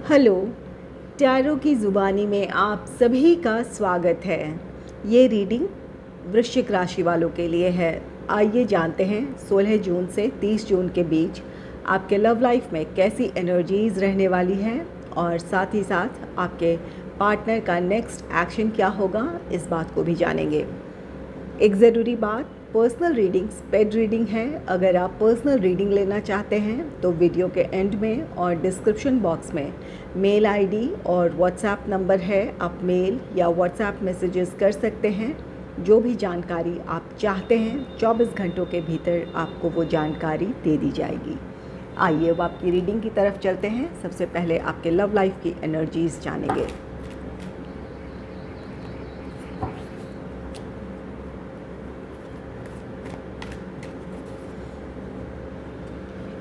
Hello, tarot की ज़ुबानी में आप सभी का स्वागत है। ये रीडिंग वृश्चिक राशि वालों के लिए है। आइए जानते हैं 16 जून से 30 जून के बीच आपके लव लाइफ में कैसी एनर्जीज़ रहने वाली हैं और साथ ही साथ आपके पार्टनर का नेक्स्ट एक्शन क्या होगा, इस बात को भी जानेंगे। एक ज़रूरी बात, पर्सनल रीडिंग्स पेड रीडिंग है। अगर आप पर्सनल रीडिंग लेना चाहते हैं तो वीडियो के एंड में और डिस्क्रिप्शन बॉक्स में मेल आईडी और व्हाट्सएप नंबर है, आप मेल या व्हाट्सएप मैसेजेस कर सकते हैं। जो भी जानकारी आप चाहते हैं 24 घंटों के भीतर आपको वो जानकारी दे दी जाएगी। आइए अब आपकी रीडिंग की तरफ चलते हैं। सबसे पहले आपके लव लाइफ की एनर्जीज़ जानेंगे।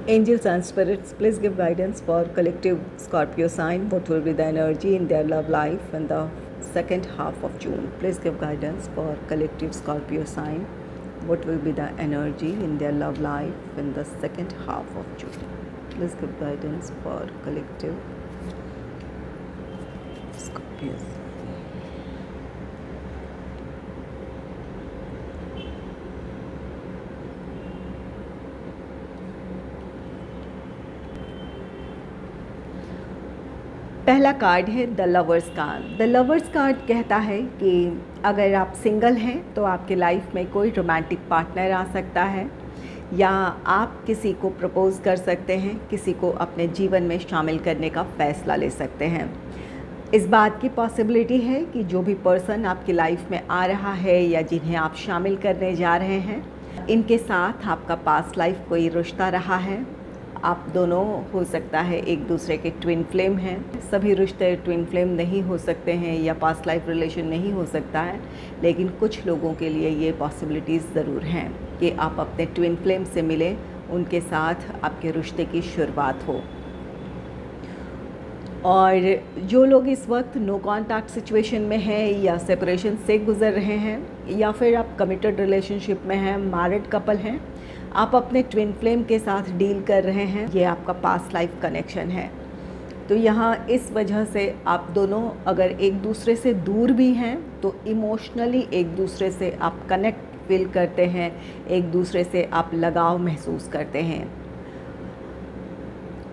Angels and spirits, please give guidance for collective Scorpio sign. What will be the energy in their love life in the second half of June? Please give guidance for collective Scorpio sign. What will be the energy in their love life in the second half of June? Please give guidance for collective Scorpio. पहला card है the lovers card. The lovers card कहता है कि अगर आप single हैं तो आपके लाइफ में कोई रोमांटिक पार्टनर आ सकता है या आप किसी को प्रपोज़ कर सकते हैं, किसी को अपने जीवन में शामिल करने का फ़ैसला ले सकते हैं। इस बात की पॉसिबिलिटी है कि जो भी पर्सन आपकी लाइफ में आ रहा है या जिन्हें आप शामिल करने जा रहे हैं, इनके साथ आपका पास्ट लाइफ कोई रिश्ता रहा है। आप दोनों हो सकता है एक दूसरे के ट्विन फ्लेम हैं। सभी रिश्ते ट्विन फ्लेम नहीं हो सकते हैं या पास्ट लाइफ रिलेशन नहीं हो सकता है, लेकिन कुछ लोगों के लिए ये पॉसिबिलिटीज़ ज़रूर हैं कि आप अपने ट्विन फ्लेम से मिलें, उनके साथ आपके रिश्ते की शुरुआत हो। और जो लोग इस वक्त नो कॉन्टैक्ट सिचुएशन में हैं या सेपरेशन से गुज़र रहे हैं या फिर आप कमिटेड रिलेशनशिप में हैं, मैरिड कपल हैं, आप अपने ट्विन फ्लेम के साथ डील कर रहे हैं, ये आपका पास्ट लाइफ कनेक्शन है। तो यहाँ इस वजह से आप दोनों अगर एक दूसरे से दूर भी हैं तो इमोशनली एक दूसरे से आप कनेक्ट फील करते हैं, एक दूसरे से आप लगाव महसूस करते हैं।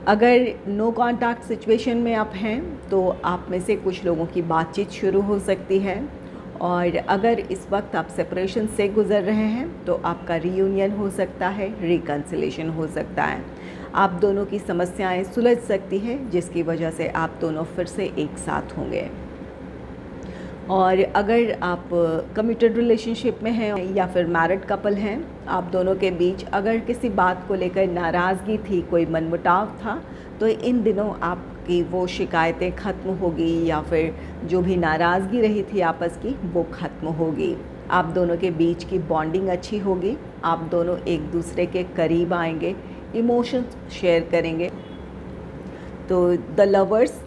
अगर नो कॉन्टैक्ट सिचुएशन में आप हैं तो आप में से कुछ लोगों की बातचीत शुरू हो सकती है, और अगर इस वक्त आप सेपरेशन से गुज़र रहे हैं तो आपका रीयूनियन हो सकता है, रिकन्सिलेशन हो सकता है। आप दोनों की समस्याएं सुलझ सकती है, जिसकी वजह से आप दोनों फिर से एक साथ होंगे। और अगर आप कमिटेड रिलेशनशिप में हैं या फिर मैरिड कपल हैं, आप दोनों के बीच अगर किसी बात को लेकर नाराज़गी थी, कोई मनमुटाव था, तो इन दिनों आपकी वो शिकायतें ख़त्म होगी या फिर जो भी नाराज़गी रही थी आपस की, वो ख़त्म होगी। आप दोनों के बीच की बॉन्डिंग अच्छी होगी, आप दोनों एक दूसरे के करीब आएंगे, इमोशंस शेयर करेंगे। तो द लवर्स,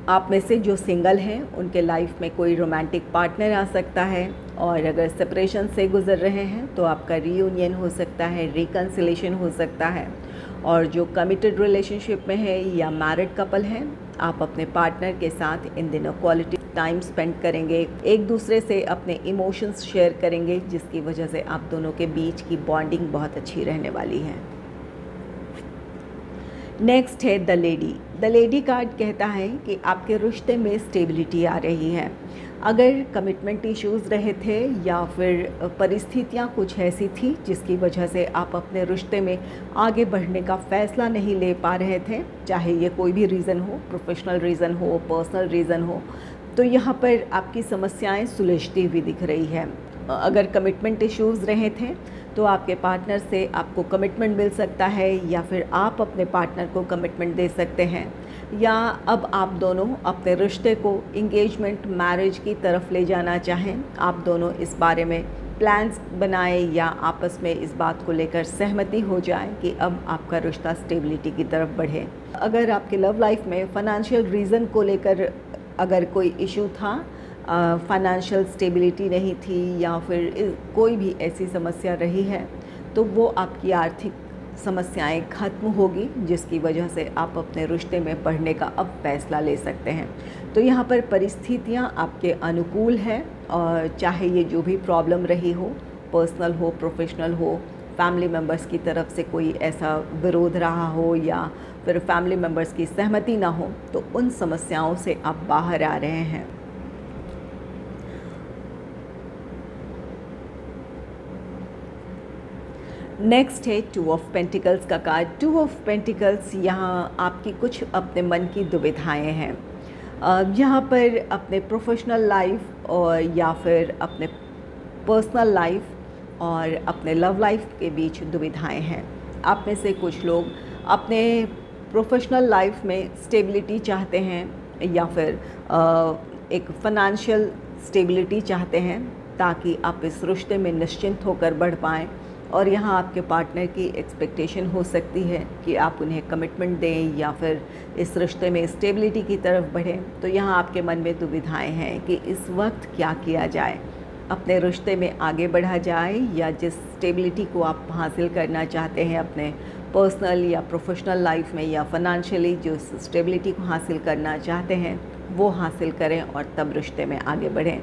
आप में से जो सिंगल हैं उनके लाइफ में कोई रोमांटिक पार्टनर आ सकता है, और अगर सेपरेशन से गुज़र रहे हैं तो आपका रीयूनियन हो सकता है, रिकन्सिलेशन हो सकता है। और जो कमिटेड रिलेशनशिप में है या मैरिड कपल हैं, आप अपने पार्टनर के साथ इन दिनों क्वालिटी टाइम स्पेंड करेंगे, एक दूसरे से अपने इमोशंस शेयर करेंगे, जिसकी वजह से आप दोनों के बीच की बॉन्डिंग बहुत अच्छी रहने वाली है। नेक्स्ट है the lady. The lady card कहता है कि आपके रिश्ते में स्टेबिलिटी आ रही है। अगर कमिटमेंट इश्यूज़ रहे थे या फिर परिस्थितियां कुछ ऐसी थी जिसकी वजह से आप अपने रिश्ते में आगे बढ़ने का फ़ैसला नहीं ले पा रहे थे, चाहे ये कोई भी रीज़न हो, प्रोफेशनल रीज़न हो, पर्सनल रीज़न हो, तो यहाँ पर आपकी समस्याएं सुलझती हुई दिख रही है। अगर कमिटमेंट इश्यूज़ रहे थे तो आपके पार्टनर से आपको कमिटमेंट मिल सकता है या फिर आप अपने पार्टनर को कमिटमेंट दे सकते हैं, या अब आप दोनों अपने रिश्ते को इंगेजमेंट, मैरिज की तरफ ले जाना चाहें। आप दोनों इस बारे में प्लान्स बनाएं या आपस में इस बात को लेकर सहमति हो जाए कि अब आपका रिश्ता स्टेबिलिटी की तरफ बढ़े। अगर आपके लव लाइफ में फ़ाइनेंशियल रीज़न को लेकर अगर कोई इशू था, फाइनेंशियल स्टेबिलिटी नहीं थी या फिर कोई भी ऐसी समस्या रही है, तो वो आपकी आर्थिक समस्याएं खत्म होगी, जिसकी वजह से आप अपने रिश्ते में बढ़ने का अब फैसला ले सकते हैं। तो यहाँ पर परिस्थितियाँ आपके अनुकूल हैं, और चाहे ये जो भी प्रॉब्लम रही हो, पर्सनल हो, प्रोफेशनल हो, फैमिली मेम्बर्स की तरफ से कोई ऐसा विरोध रहा हो या फिर फैमिली मेम्बर्स की सहमति ना हो, तो उन समस्याओं से आप बाहर आ रहे हैं। नेक्स्ट है 2 ऑफ पेंटिकल्स का कार्ड। 2 ऑफ पेंटिकल्स यहाँ आपकी कुछ अपने मन की दुविधाएं हैं। यहाँ पर अपने प्रोफेशनल लाइफ और या फिर अपने पर्सनल लाइफ और अपने लव लाइफ के बीच दुविधाएं हैं। आप में से कुछ लोग अपने प्रोफेशनल लाइफ में स्टेबिलिटी चाहते हैं या फिर एक फाइनेंशियल स्टेबिलिटी चाहते हैं, ताकि आप इस रिश्ते में निश्चिंत होकर बढ़ पाएँ। और यहाँ आपके पार्टनर की एक्सपेक्टेशन हो सकती है कि आप उन्हें कमिटमेंट दें या फिर इस रिश्ते में स्टेबिलिटी की तरफ बढ़ें। तो यहाँ आपके मन में दुविधाएं हैं कि इस वक्त क्या किया जाए, अपने रिश्ते में आगे बढ़ा जाए या जिस स्टेबिलिटी को आप हासिल करना चाहते हैं अपने पर्सनल या प्रोफेशनल लाइफ में या फाइनेंशियली जो स्टेबिलिटी को हासिल करना चाहते हैं वो हासिल करें और तब रिश्ते में आगे बढ़ें।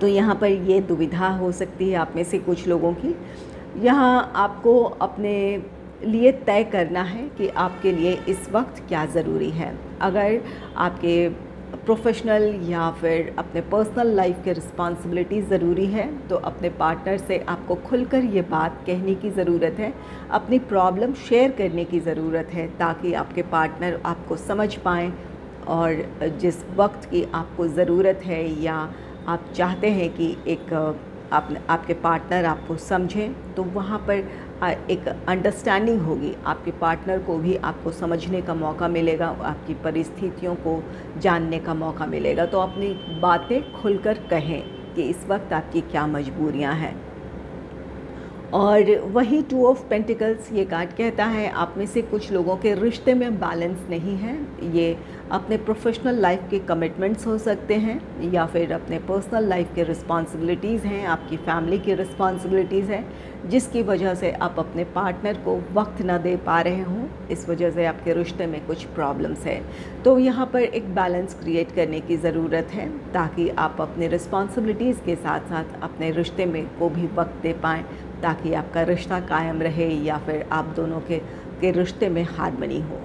तो यहाँ पर ये दुविधा हो सकती है आप में से कुछ लोगों की। यहाँ आपको अपने लिए तय करना है कि आपके लिए इस वक्त क्या ज़रूरी है। अगर आपके प्रोफेशनल या फिर अपने पर्सनल लाइफ के रिस्पॉन्सिबिलिटी ज़रूरी है, तो अपने पार्टनर से आपको खुलकर ये बात कहने की ज़रूरत है, अपनी प्रॉब्लम शेयर करने की ज़रूरत है, ताकि आपके पार्टनर आपको समझ पाएँ और जिस वक्त की आपको ज़रूरत है या आप चाहते हैं कि एक आपके पार्टनर आपको समझें, तो वहाँ पर एक अंडरस्टैंडिंग होगी। आपके पार्टनर को भी आपको समझने का मौका मिलेगा, आपकी परिस्थितियों को जानने का मौका मिलेगा। तो अपनी बातें खुलकर कहें कि इस वक्त आपकी क्या मजबूरियाँ हैं। और वही 2 ऑफ पेंटिकल्स ये कार्ड कहता है आप में से कुछ लोगों के रिश्ते में बैलेंस नहीं है। ये अपने प्रोफेशनल लाइफ के कमिटमेंट्स हो सकते हैं या फिर अपने पर्सनल लाइफ के रिस्पॉन्सिबिलिटीज़ हैं, आपकी फैमिली की रिस्पॉन्सिबिलिटीज़ हैं, जिसकी वजह से आप अपने पार्टनर को वक्त ना दे पा रहे हों। इस वजह से आपके रिश्ते में कुछ प्रॉब्लम्स है। तो यहाँ पर एक बैलेंस क्रिएट करने की ज़रूरत है, ताकि आप अपने रिस्पॉन्सिबिलिटीज़ के साथ साथ अपने रिश्ते में को भी वक्त दे पाएँ, ताकि आपका रिश्ता कायम रहे या फिर आप दोनों के रिश्ते में हार्मनी हो।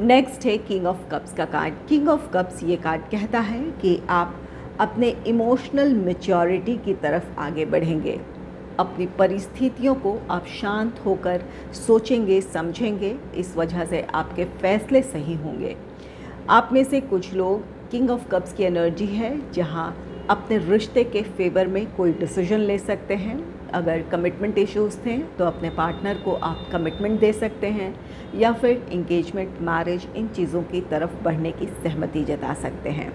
नेक्स्ट है किंग ऑफ कप्स का कार्ड। किंग ऑफ कप्स ये कार्ड कहता है कि आप अपने इमोशनल मैच्योरिटी की तरफ आगे बढ़ेंगे। अपनी परिस्थितियों को आप शांत होकर सोचेंगे, समझेंगे, इस वजह से आपके फैसले सही होंगे। आप में से कुछ लोग किंग ऑफ कप्स की एनर्जी है, जहां अपने रिश्ते के फेवर में कोई डिसीजन ले सकते हैं। अगर कमिटमेंट इश्यूज़ थे तो अपने पार्टनर को आप कमिटमेंट दे सकते हैं या फिर इंगेजमेंट, मैरिज, इन चीज़ों की तरफ बढ़ने की सहमति जता सकते हैं।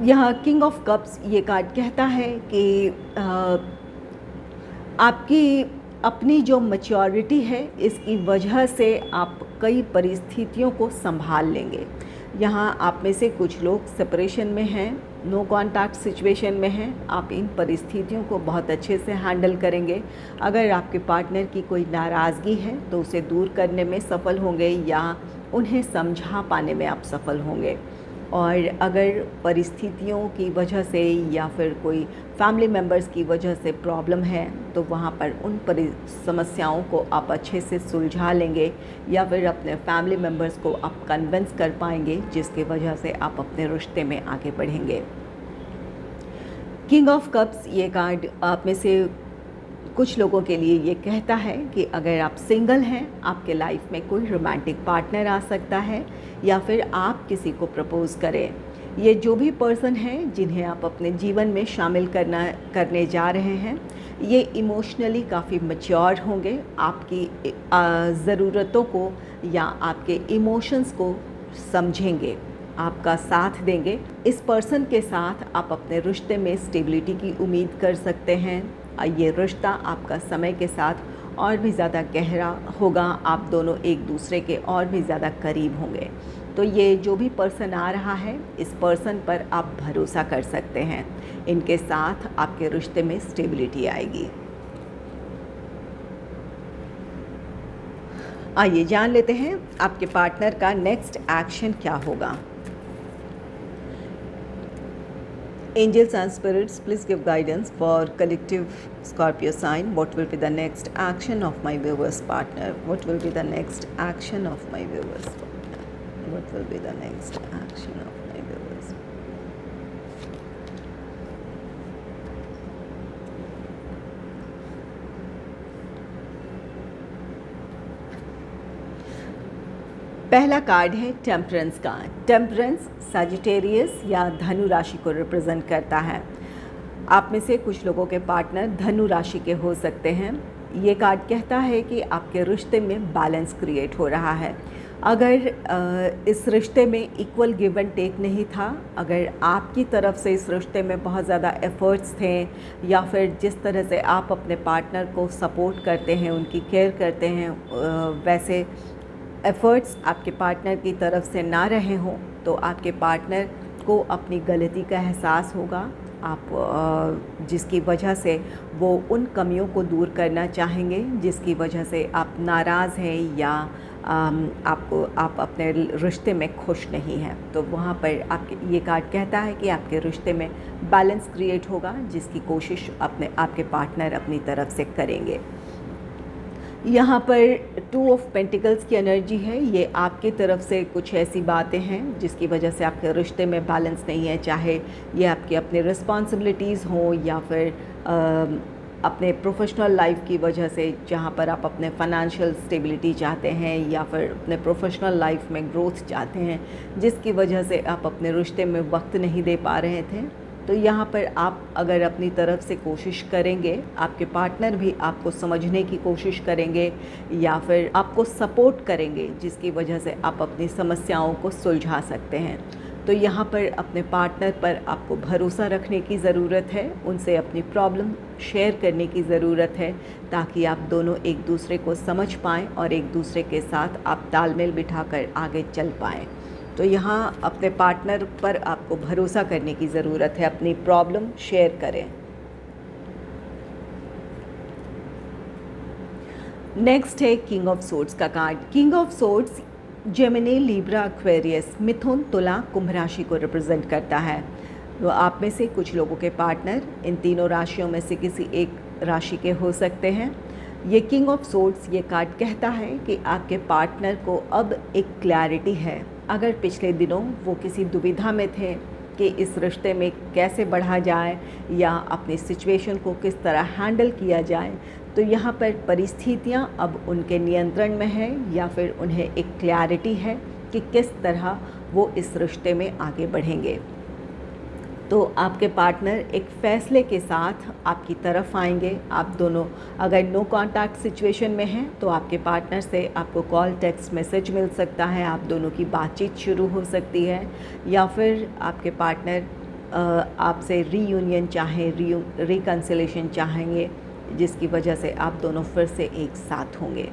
यहाँ किंग ऑफ कप्स ये कार्ड कहता है कि आपकी अपनी जो मैच्योरिटी है, इसकी वजह से आप कई परिस्थितियों को संभाल लेंगे। यहाँ आप में से कुछ लोग सेपरेशन में हैं, नो कॉन्टैक्ट सिचुएशन में हैं। आप इन परिस्थितियों को बहुत अच्छे से हैंडल करेंगे। अगर आपके पार्टनर की कोई नाराज़गी है तो उसे दूर करने में सफल होंगे या उन्हें समझा पाने में आप सफल होंगे। और अगर परिस्थितियों की वजह से या फिर कोई फैमिली मेम्बर्स की वजह से प्रॉब्लम है, तो वहाँ पर उन समस्याओं को आप अच्छे से सुलझा लेंगे या फिर अपने फैमिली मेम्बर्स को आप कन्विंस कर पाएंगे, जिसकी वजह से आप अपने रिश्ते में आगे बढ़ेंगे। किंग ऑफ कप्स ये कार्ड आप में से कुछ लोगों के लिए ये कहता है कि अगर आप सिंगल हैं, आपके लाइफ में कोई रोमांटिक पार्टनर आ सकता है या फिर आप किसी को प्रपोज़ करें। ये जो भी पर्सन हैं जिन्हें आप अपने जीवन में शामिल करने जा रहे हैं, ये इमोशनली काफ़ी मैच्योर होंगे, आपकी ज़रूरतों को या आपके इमोशंस को समझेंगे, आपका साथ देंगे। इस पर्सन के साथ आप अपने रिश्ते में स्टेबिलिटी की उम्मीद कर सकते हैं। ये रिश्ता आपका समय के साथ और भी ज़्यादा गहरा होगा, आप दोनों एक दूसरे के और भी ज़्यादा करीब होंगे। तो ये जो भी पर्सन आ रहा है, इस पर्सन पर आप भरोसा कर सकते हैं। इनके साथ आपके रिश्ते में स्टेबिलिटी आएगी। आइए जान लेते हैं आपके पार्टनर का नेक्स्ट एक्शन क्या होगा। Angels and spirits, please give guidance for collective Scorpio sign. What will be the next action of my viewers partner? What will be the next action of my viewers partner? What will be the next action of my viewers? पहला card है temperance का। Temperance Sagittarius या धनु राशि को represent करता है। आप में से कुछ लोगों के पार्टनर धनु राशि के हो सकते हैं। ये कार्ड कहता है कि आपके रिश्ते में बैलेंस क्रिएट हो रहा है। अगर इस रिश्ते में इक्वल गिव एंड टेक नहीं था, अगर आपकी तरफ से इस रिश्ते में बहुत ज़्यादा एफ़र्ट्स थे, या फिर जिस तरह से आप अपने पार्टनर को सपोर्ट करते हैं, उनकी केयर करते हैं, वैसे एफ़र्ट्स आपके पार्टनर की तरफ से ना रहे हों, तो आपके पार्टनर को अपनी गलती का एहसास होगा। आप जिसकी वजह से वो उन कमियों को दूर करना चाहेंगे जिसकी वजह से आप नाराज़ हैं, या आप अपने रिश्ते में खुश नहीं हैं। तो वहाँ पर आपके ये कार्ड कहता है कि आपके रिश्ते में बैलेंस क्रिएट होगा, जिसकी कोशिश आपके पार्टनर अपनी तरफ से करेंगे। यहाँ पर 2 ऑफ पेंटिकल्स की एनर्जी है। ये आपकी तरफ से कुछ ऐसी बातें हैं जिसकी वजह से आपके रिश्ते में बैलेंस नहीं है, चाहे ये आपकी अपनी रिस्पॉन्सिबिलिटीज़ हों या फिर अपने प्रोफेशनल लाइफ की वजह से, जहाँ पर आप अपने फाइनेंशियल स्टेबिलिटी चाहते हैं या फिर अपने प्रोफेशनल लाइफ में ग्रोथ चाहते हैं, जिसकी वजह से आप अपने रिश्ते में वक्त नहीं दे पा रहे थे। तो यहाँ पर आप अगर अपनी तरफ से कोशिश करेंगे, आपके पार्टनर भी आपको समझने की कोशिश करेंगे या फिर आपको सपोर्ट करेंगे, जिसकी वजह से आप अपनी समस्याओं को सुलझा सकते हैं। तो यहाँ पर अपने पार्टनर पर आपको भरोसा रखने की ज़रूरत है, उनसे अपनी प्रॉब्लम शेयर करने की ज़रूरत है, ताकि आप दोनों एक दूसरे को समझ पाएँ और एक दूसरे के साथ आप तालमेल बिठाकर आगे चल पाएँ। तो यहाँ अपने पार्टनर पर आपको भरोसा करने की ज़रूरत है, अपनी प्रॉब्लम शेयर करें। नेक्स्ट है किंग ऑफ सोर्ड्स का card. King of swords Gemini, Libra, Aquarius, Mithun, Tula, Kumbh राशि को रिप्रेजेंट करता है। तो आप में से कुछ लोगों के पार्टनर इन तीनों राशियों में से किसी एक राशि के हो सकते हैं। ये किंग ऑफ सोर्ड्स ये कार्ड कहता है कि आपके पार्टनर को अब एक क्लैरिटी है। अगर पिछले दिनों वो किसी दुविधा में थे कि इस रिश्ते में कैसे बढ़ा जाए या अपनी सिचुएशन को किस तरह हैंडल किया जाए, तो यहाँ पर परिस्थितियाँ अब उनके नियंत्रण में है, या फिर उन्हें एक क्लैरिटी है कि किस तरह वो इस रिश्ते में आगे बढ़ेंगे। तो आपके पार्टनर एक फ़ैसले के साथ आपकी तरफ आएंगे। आप दोनों अगर नो कांटेक्ट सिचुएशन में हैं, तो आपके पार्टनर से आपको कॉल, टेक्स्ट, मैसेज मिल सकता है, आप दोनों की बातचीत शुरू हो सकती है, या फिर आपके पार्टनर आपसे रीयूनियन चाहें, रिकन्सिलेशन चाहेंगे, जिसकी वजह से आप दोनों फिर से एक साथ होंगे।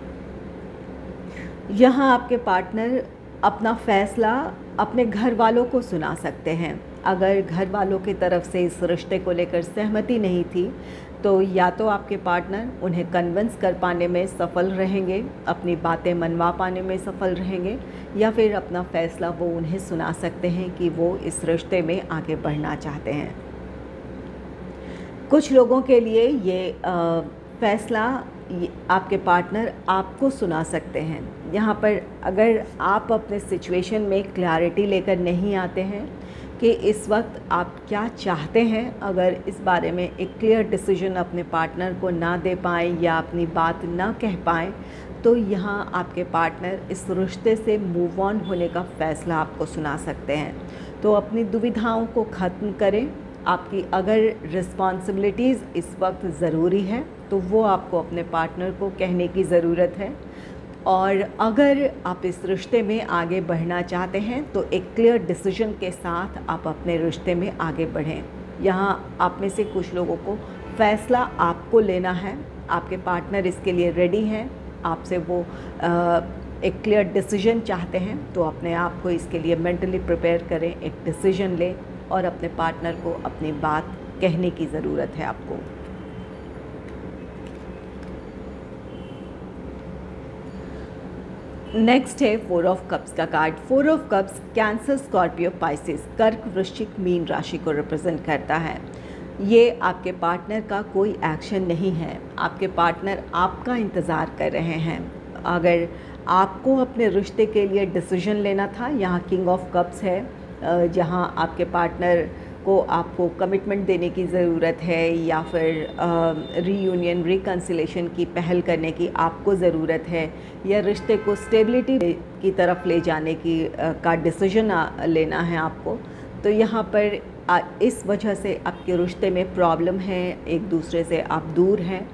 यहाँ आपके पार्टनर अपना फ़ैसला अपने घर वालों को सुना सकते हैं। अगर घर वालों की तरफ से इस रिश्ते को लेकर सहमति नहीं थी, तो या तो आपके पार्टनर उन्हें कन्विंस कर पाने में सफल रहेंगे, अपनी बातें मनवा पाने में सफल रहेंगे, या फिर अपना फ़ैसला वो उन्हें सुना सकते हैं कि वो इस रिश्ते में आगे बढ़ना चाहते हैं। कुछ लोगों के लिए ये फ़ैसला आपके पार्टनर आपको सुना सकते हैं। यहाँ पर अगर आप अपने सिचुएशन में क्लैरिटी लेकर नहीं आते हैं कि इस वक्त आप क्या चाहते हैं, अगर इस बारे में एक क्लियर डिसीजन अपने पार्टनर को ना दे पाएँ या अपनी बात ना कह पाएँ, तो यहाँ आपके पार्टनर इस रिश्ते से मूव ऑन होने का फ़ैसला आपको सुना सकते हैं। तो अपनी दुविधाओं को ख़त्म करें। आपकी अगर रिस्पॉन्सिबिलिटीज़ इस वक्त ज़रूरी है, तो वो आपको अपने पार्टनर को कहने की ज़रूरत है। और अगर आप इस रिश्ते में आगे बढ़ना चाहते हैं, तो एक क्लियर डिसीजन के साथ आप अपने रिश्ते में आगे बढ़ें। यहाँ आप में से कुछ लोगों को फ़ैसला आपको लेना है, आपके पार्टनर इसके लिए रेडी हैं। आपसे वो एक क्लियर डिसीजन चाहते हैं तो अपने आप को इसके लिए मेंटली प्रिपेयर करें, एक डिसीजन लें और अपने पार्टनर को अपनी बात कहने की ज़रूरत है आपको। नेक्स्ट है 4 ऑफ कप्स का card. 4 of cups cancer, Scorpio, Pisces, कर्क, वृश्चिक, मीन राशि को रिप्रेजेंट करता है। ये आपके पार्टनर का कोई एक्शन नहीं है, आपके पार्टनर आपका इंतज़ार कर रहे हैं। अगर आपको अपने रिश्ते के लिए डिसीजन लेना था, यहाँ किंग ऑफ कप्स है, जहाँ आपके पार्टनर को आपको कमिटमेंट देने की ज़रूरत है या फिर रीयूनियन, रिकन्सिलेशन की पहल करने की आपको ज़रूरत है, या रिश्ते को स्टेबिलिटी की तरफ ले जाने की का डिसीजन लेना है आपको। तो यहाँ पर इस वजह से आपके रिश्ते में प्रॉब्लम है, एक दूसरे से आप दूर हैं,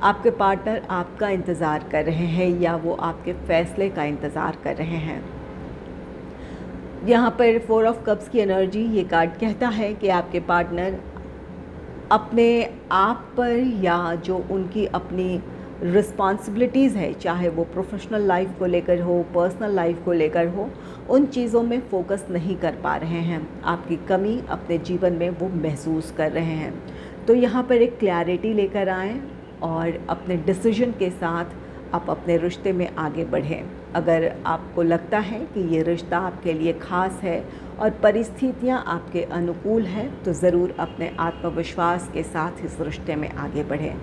आपके पार्टनर आपका इंतज़ार कर रहे हैं या वो आपके फ़ैसले का इंतज़ार कर रहे हैं। यहाँ पर 4 ऑफ कप्स की एनर्जी, ये कार्ड कहता है कि आपके पार्टनर अपने आप पर या जो उनकी अपनी रिस्पॉन्सिबिलिटीज़ है, चाहे वो प्रोफेशनल लाइफ को लेकर हो, पर्सनल लाइफ को लेकर हो, उन चीज़ों में फोकस नहीं कर पा रहे हैं। आपकी कमी अपने जीवन में वो महसूस कर रहे हैं। तो यहाँ पर एक क्लैरिटी लेकर आएँ और अपने डिसीजन के साथ आप अपने रिश्ते में आगे बढ़ें। अगर आपको लगता है कि ये रिश्ता आपके लिए ख़ास है और परिस्थितियाँ आपके अनुकूल हैं, तो ज़रूर अपने आत्मविश्वास के साथ इस रिश्ते में आगे बढ़ें।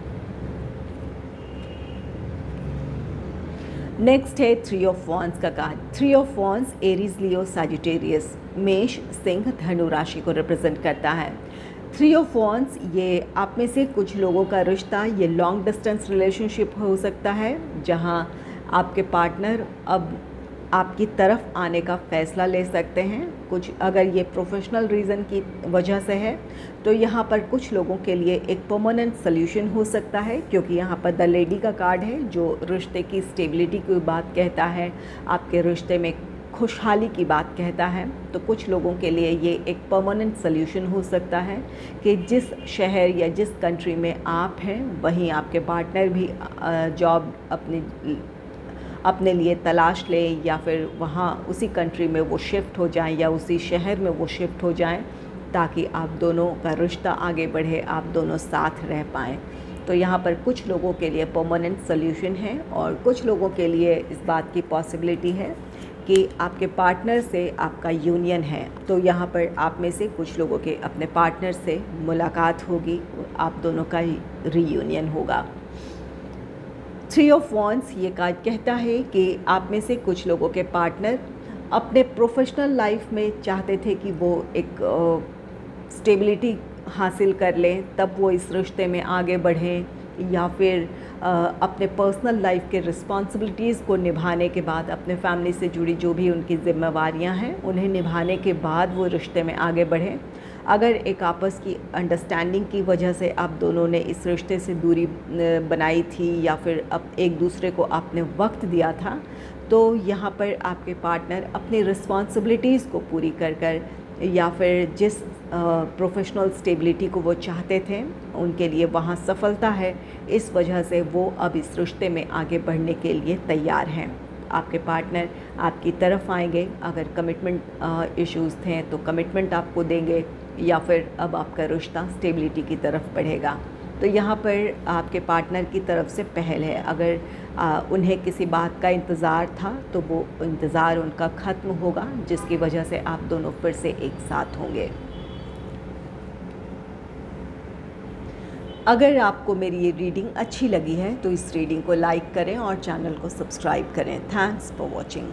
नेक्स्ट है 3 ऑफ वॉन्ड्स का card. 3 of wands Aries, Leo, Sagittarius, मेष, सिंह, धनु राशि को रिप्रेजेंट करता है। 3 ऑफ वॉन्ड्स ये आप में से कुछ लोगों का रिश्ता ये लॉन्ग डिस्टेंस रिलेशनशिप हो सकता है, जहां आपके पार्टनर अब आपकी तरफ आने का फ़ैसला ले सकते हैं। कुछ अगर ये प्रोफेशनल रीज़न की वजह से है तो यहाँ पर कुछ लोगों के लिए एक परमानेंट सल्यूशन हो सकता है, क्योंकि यहाँ पर द लेडी का कार्ड है जो रिश्ते की स्टेबिलिटी की बात कहता है, आपके रिश्ते में खुशहाली की बात कहता है। तो कुछ लोगों के लिए ये एक परमानेंट सल्यूशन हो सकता है कि जिस शहर या जिस कंट्री में आप हैं वहीं आपके पार्टनर भी जॉब अपने लिए तलाश ले, या फिर वहाँ उसी कंट्री में वो शिफ्ट हो जाएं या उसी शहर में वो शिफ्ट हो जाएं, ताकि आप दोनों का रिश्ता आगे बढ़े, आप दोनों साथ रह पाएँ। तो यहाँ पर कुछ लोगों के लिए परमानेंट सल्यूशन है और कुछ लोगों के लिए इस बात की पॉसिबिलिटी है कि आपके पार्टनर से आपका यूनियन है। तो यहाँ पर आप में से कुछ लोगों के अपने पार्टनर से मुलाकात होगी, आप दोनों का रीयूनियन होगा। 3 ऑफ वॉन्ड्स ये कार्ड कहता है कि आप में से कुछ लोगों के पार्टनर अपने प्रोफेशनल लाइफ में चाहते थे कि वो एक स्टेबिलिटी हासिल कर लें, तब वो इस रिश्ते में आगे बढ़ें, या फिर अपने पर्सनल लाइफ के रिस्पॉन्सिबिलिटीज़ को निभाने के बाद, अपने फैमिली से जुड़ी जो भी उनकी ज़िम्मेवारियां हैं उन्हें निभाने के बाद वो रिश्ते में आगे बढ़ें। अगर एक आपस की अंडरस्टैंडिंग की वजह से आप दोनों ने इस रिश्ते से दूरी बनाई थी या फिर अब एक दूसरे को आपने वक्त दिया था, तो यहाँ पर आपके पार्टनर अपनी रिस्पॉन्सिबिलिटीज़ को पूरी कर या फिर जिस प्रोफेशनल स्टेबिलिटी को वो चाहते थे उनके लिए वहाँ सफलता है, इस वजह से वो अब इस रिश्ते में आगे बढ़ने के लिए तैयार हैं। आपके पार्टनर आपकी तरफ आएंगे, अगर कमिटमेंट इश्यूज़ थे तो कमिटमेंट आपको देंगे, या फिर अब आपका रिश्ता स्टेबिलिटी की तरफ बढ़ेगा। तो यहाँ पर आपके पार्टनर की तरफ से पहल है। अगर उन्हें किसी बात का इंतज़ार था तो वो इंतज़ार उनका ख़त्म होगा, जिसकी वजह से आप दोनों फिर से एक साथ होंगे। अगर आपको मेरी ये रीडिंग अच्छी लगी है तो इस रीडिंग को लाइक करें और चैनल को सब्सक्राइब करें। Thanks for watching.